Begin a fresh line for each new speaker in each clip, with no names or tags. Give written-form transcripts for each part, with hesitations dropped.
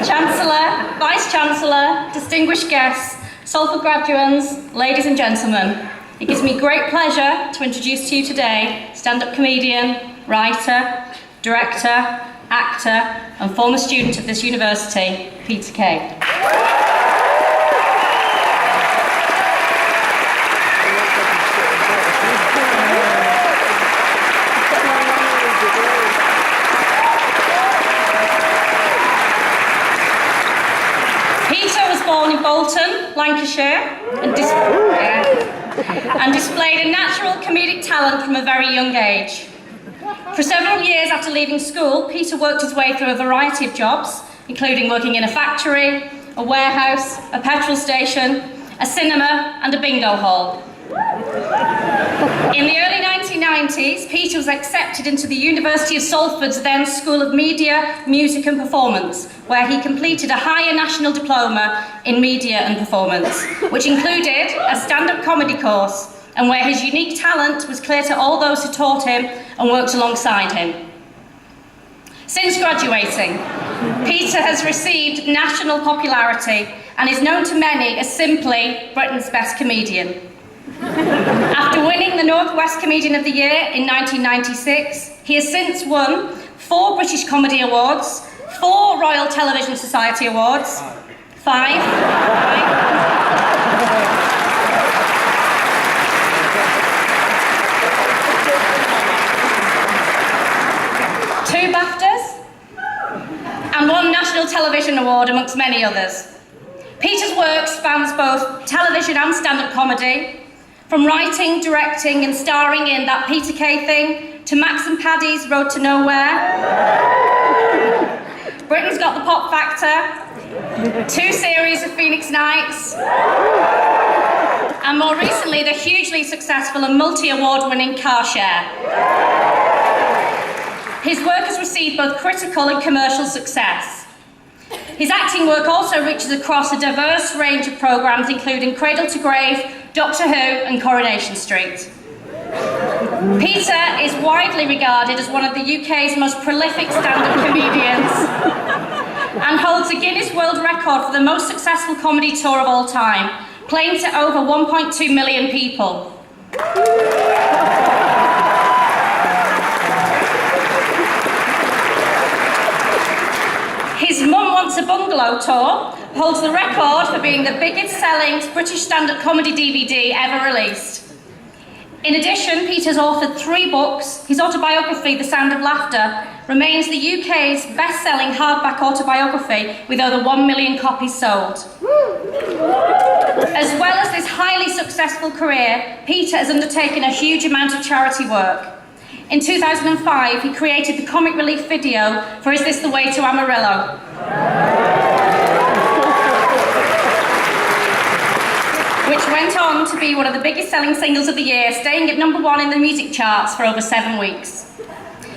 Chancellor, Vice-Chancellor, distinguished guests, Salford graduates, ladies and gentlemen, it gives me great pleasure to introduce to you today stand-up comedian, writer, director, actor and former student of this university, Peter Kay. Born in Bolton, Lancashire, and displayed a natural comedic talent from a very young age. For several years after leaving school, Peter worked his way through a variety of jobs, including working in a factory, a warehouse, a petrol station, a cinema, and a bingo hall. In the early 1990s, Peter was accepted into the University of Salford's then School of Media, Music and Performance, where he completed a higher national diploma in media and performance, which included a stand-up comedy course, and where his unique talent was clear to all those who taught him and worked alongside him. Since graduating, Peter has received national popularity and is known to many as simply Britain's best comedian. After winning the North West Comedian of the Year in 1996, he has since won 4 British Comedy Awards, 4 Royal Television Society Awards, 5, 2 BAFTAs, and 1 National Television Award, amongst many others. Peter's work spans both television and stand-up comedy, from writing, directing and starring in That Peter Kay Thing to Max and Paddy's Road to Nowhere, Britain's Got the Pop Factor, 2 series of Phoenix Nights, and more recently the hugely successful and multi-award winning Car Share. His work has received both critical and commercial success. His acting work also reaches across a diverse range of programmes including Cradle to Grave, Doctor Who and Coronation Street. Peter is widely regarded as one of the UK's most prolific stand-up comedians and holds a Guinness World Record for the most successful comedy tour of all time, playing to over 1.2 million people. His Mum Wants a Bungalow tour holds the record for being the biggest selling British stand-up comedy DVD ever released. In addition, Peter's authored 3 books. His autobiography, The Sound of Laughter, remains the UK's best-selling hardback autobiography with over 1 million copies sold. As well as this highly successful career, Peter has undertaken a huge amount of charity work. In 2005, he created the comic relief video for Is This the Way to Amarillo? Which went on to be one of the biggest selling singles of the year, staying at #1 in the music charts for over 7 weeks.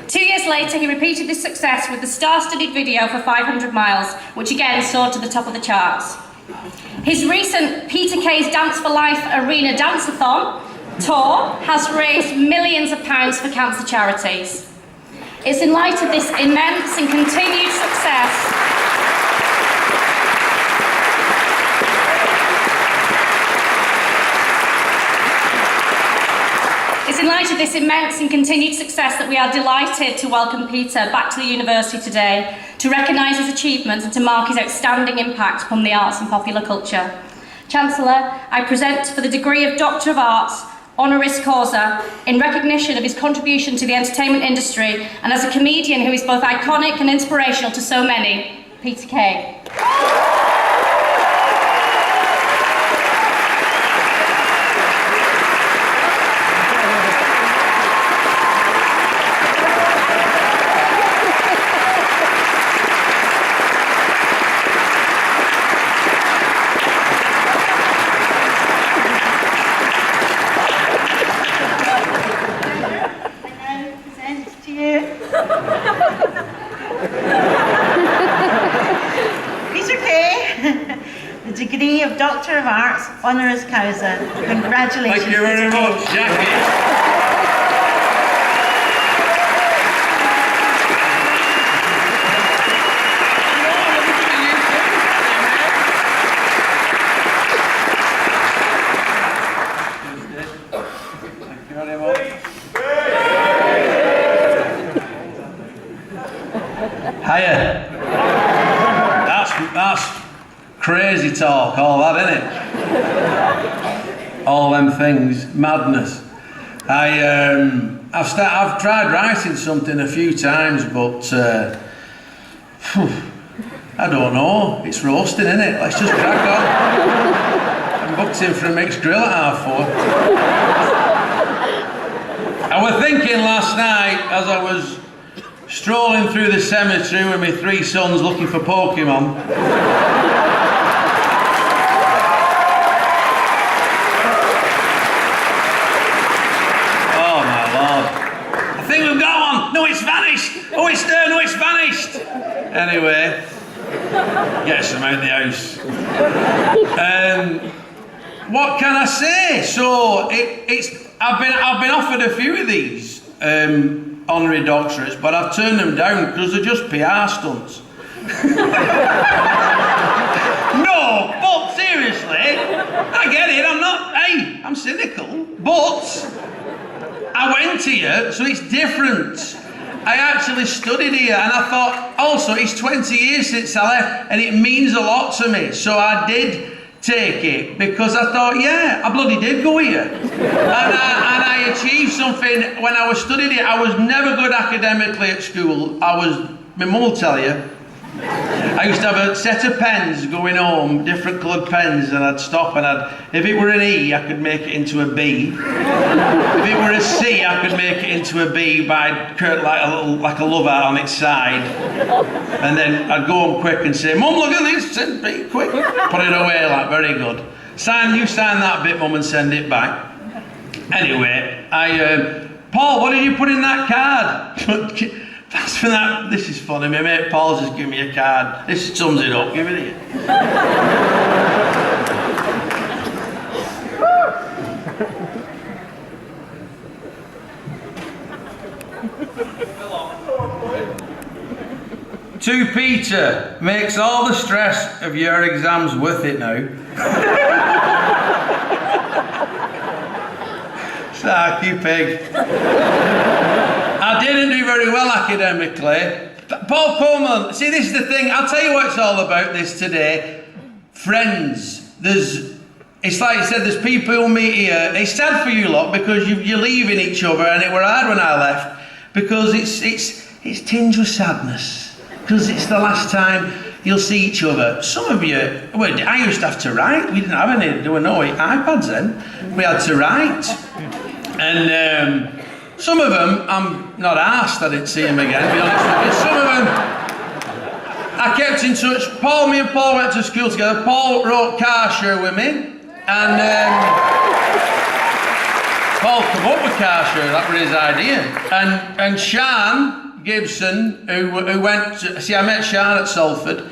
2 years later, he repeated this success with the star-studded video for 500 Miles, which again soared to the top of the charts. His recent Peter Kay's Dance for Life Arena Dance-a-thon tour has raised millions of pounds for cancer charities. It's in light of this immense and continued success that we are delighted to welcome Peter back to the university today to recognise his achievements and to mark his outstanding impact upon the arts and popular culture. Chancellor, I present for the degree of Doctor of Arts, honoris causa, in recognition of his contribution to the entertainment industry and as a comedian who is both iconic and inspirational to so many, Peter Kay.
Peter Kay, the degree of Doctor of Arts, honoris causa. Congratulations.
Thank you very much, Jackie.
Hiya. That's crazy talk, all that, innit? All them things, madness. I've tried writing something a few times, but I don't know. It's roasting, innit? Let's just crack on. I'm booked in for a mixed grill at 4:30. I was thinking last night as I was strolling through the cemetery with my 3 sons looking for Pokemon. Oh my Lord. I think we've got one. No, it's vanished. Oh, it's there. No, it's vanished. Anyway, get some out the house. What can I say? So I've been offered a few of these honorary doctorates, but I've turned them down because they're just PR stunts. No, but seriously, I get it. I'm cynical, but I went here, so it's different. I actually studied here, and I thought, also, it's 20 years since I left, and it means a lot to me. So I did take it because I thought, yeah, I bloody did go here. And I achieved something when I was studying it. I was never good academically at school. My mum will tell you, I used to have a set of pens going home, different coloured pens, and I'd stop and if it were an E, I could make it into a B. If it were a C, I could make it into a B by like a love heart on its side. And then I'd go home quick and say, Mum, look at this, send B, quick. Put it away, like, very good. You sign that bit, Mum, and send it back. Anyway, Paul, what did you put in that card? That's for that. This is funny. My mate Paul's just given me a card. This sums it up. Give it here. To Peter, makes all the stress of your exams worth it now. Sarky pig. I didn't do very well academically. Paul Coleman, see, this is the thing. I'll tell you what it's all about this today. Friends. It's like you said, there's people who meet here. It's sad for you lot because you're leaving each other, and it were hard when I left because it's tinged with sadness because it's the last time you'll see each other. Some of you, I used to have to write. We didn't have any, there were no iPads then. We had to write. And some of them, I'm not arsed I didn't see them again, to be honest with you. Some of them, I kept in touch. Me and Paul went to school together. Paul wrote Car Share with me. And Paul came up with Car Share, that was his idea. And Sian Gibson, who went to, I met Sian at Salford,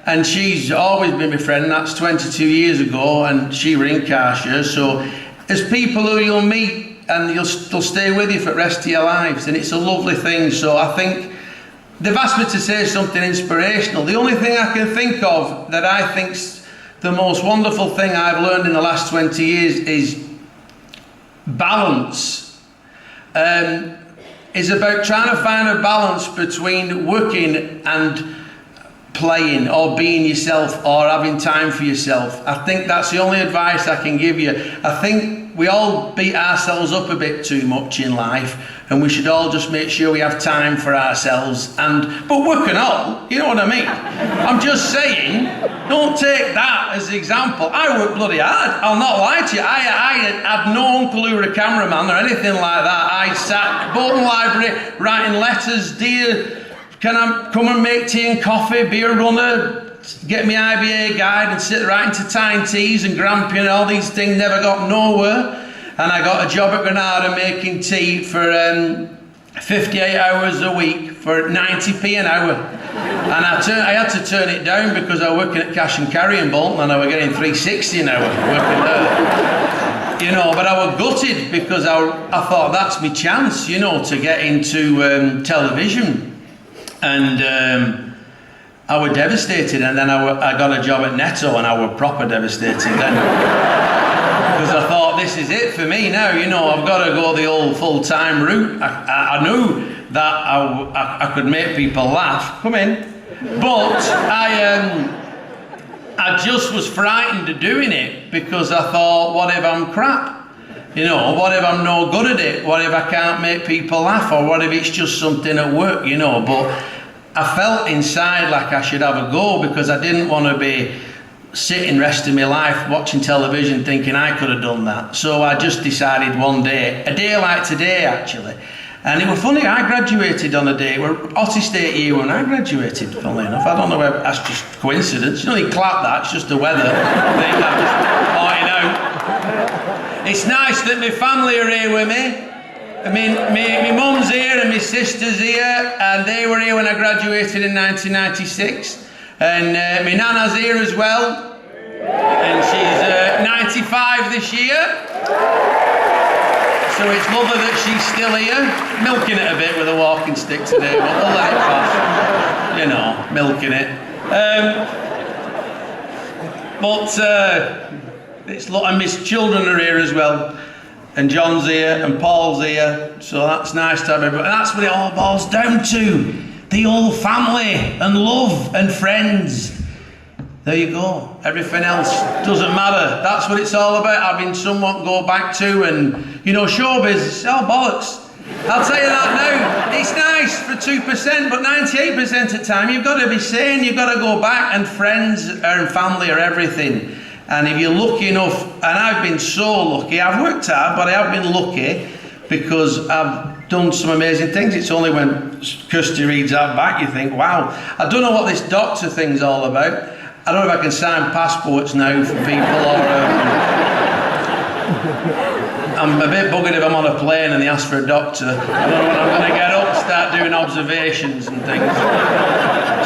and she's always been my friend. That's 22 years ago, and she were in Car Share. So there's people who you'll meet and they'll stay with you for the rest of your lives, and it's a lovely thing. So I think they've asked me to say something inspirational. The only thing I can think of that I think's the most wonderful thing I've learned in the last 20 years is balance. Is about trying to find a balance between working and playing or being yourself or having time for yourself. I think that's the only advice I can give you. I think we all beat ourselves up a bit too much in life, and we should all just make sure we have time for ourselves. But work and all, you know what I mean? I'm just saying, don't take that as an example. I work bloody hard, I'll not lie to you. I had no uncle who were a cameraman or anything like that. I sat at Bolton Library writing letters, dear, can I come and make tea and coffee, be a runner, get my IBA guide and sit writing to Tyne Teas and Grampian and all these things, never got nowhere. And I got a job at Granada making tea for 58 hours a week for 90p an hour. And I had to turn it down because I was working at Cash and Carry in Bolton and I was getting 360 an hour working there. You know, but I was gutted because I thought that's my chance, you know, to get into television. And I was devastated, and then I got a job at Netto, and I was proper devastated then. Because I thought, this is it for me now, you know, I've got to go the old full-time route. I knew that I could make people laugh. Come in. But I just was frightened of doing it because I thought, what if I'm crap? You know, what if I'm no good at it? What if I can't make people laugh? Or what if it's just something at work, you know? But I felt inside like I should have a go because I didn't want to be sitting rest of my life watching television thinking I could have done that. So I just decided one day, a day like today actually, and it was funny, I graduated on a day, we're hottest 8 year when I graduated, funnily enough. I don't know whether that's just coincidence. You know, you clap that, it's just the weather thing, I'm just pointing out. It's nice that my family are here with me. I mean, my mum's here and my sister's here, and they were here when I graduated in 1996. And my nana's here as well, and she's 95 this year. So it's lovely that she's still here, milking it a bit with a walking stick today, but we'll let it pass. You know, milking it. And my children are here as well, and John's here, and Paul's here, so that's nice to have everybody. And that's what it all boils down to. The old family and love and friends. There you go. Everything else doesn't matter. That's what it's all about, having someone to go back to. And, you know, showbiz, oh, bollocks. I'll tell you that now. It's nice for 2%, but 98% of the time, you've got to be sane. You've got to go back, and friends and family are everything. And if you're lucky enough, and I've been so lucky, I've worked hard, but I have been lucky because I've done some amazing things. It's only when Kirsty reads that back you think, wow. I don't know what this doctor thing's all about. I don't know if I can sign passports now for people, or I'm a bit buggered if I'm on a plane and they ask for a doctor. I don't know when I'm going to get up and start doing observations and things.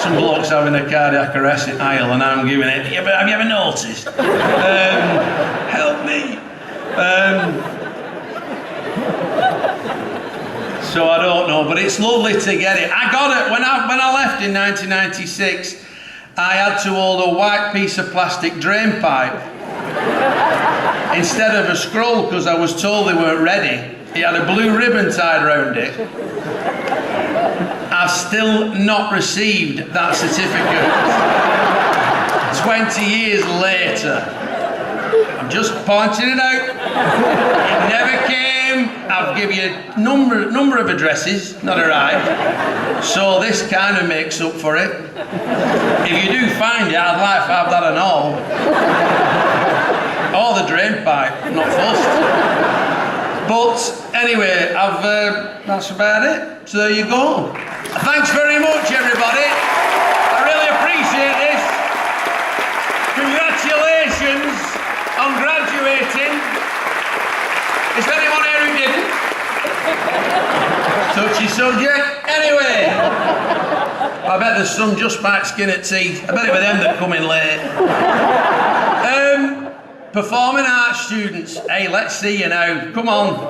Some bloke's having a cardiac arrest in aisle and I'm giving it. Have you ever noticed? Help me. So I don't know, but it's lovely to get it. I got it when I left in 1996. I had to hold a white piece of plastic drain pipe instead of a scroll because I was told they weren't ready. It had a blue ribbon tied around it. I've still not received that certificate. 20 years later. I'm just pointing it out. It never came. I've given you a number of addresses, not arrived. So this kind of makes up for it. If you do find it, I'd like to have that and all. Or the drain pipe, not fussed. But anyway, that's about it. So there you go. Thanks very much, everybody. I really appreciate this. Congratulations on graduating. Is there anyone here who didn't? Touchy subject. Anyway, I bet there's some just back skin at teeth. I bet it were them that come in late. Performing arts students. Hey, let's see you now. Come on. The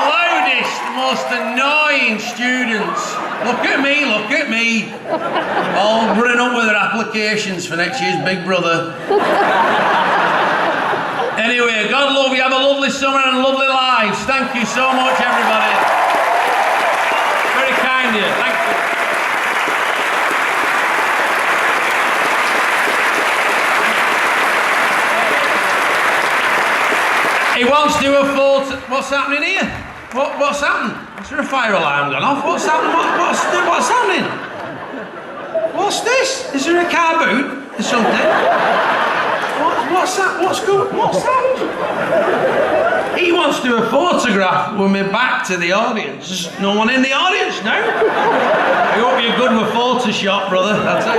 loudest, most annoying students. Look at me. All running up with their applications for next year's Big Brother. Anyway, God love you. Have a lovely summer and lovely lives. Thank you so much, everybody. Very kind of you. Thank you. He wants to do a photo. What's happening here? What's happened? Is there a fire alarm gone off? What's happening? What's happening? What's this? Is there a car boot or something? What's that? What's happened? He wants to do a photograph with me back to the audience. There's no one in the audience now. I hope you're good with Photoshop, brother. That's it.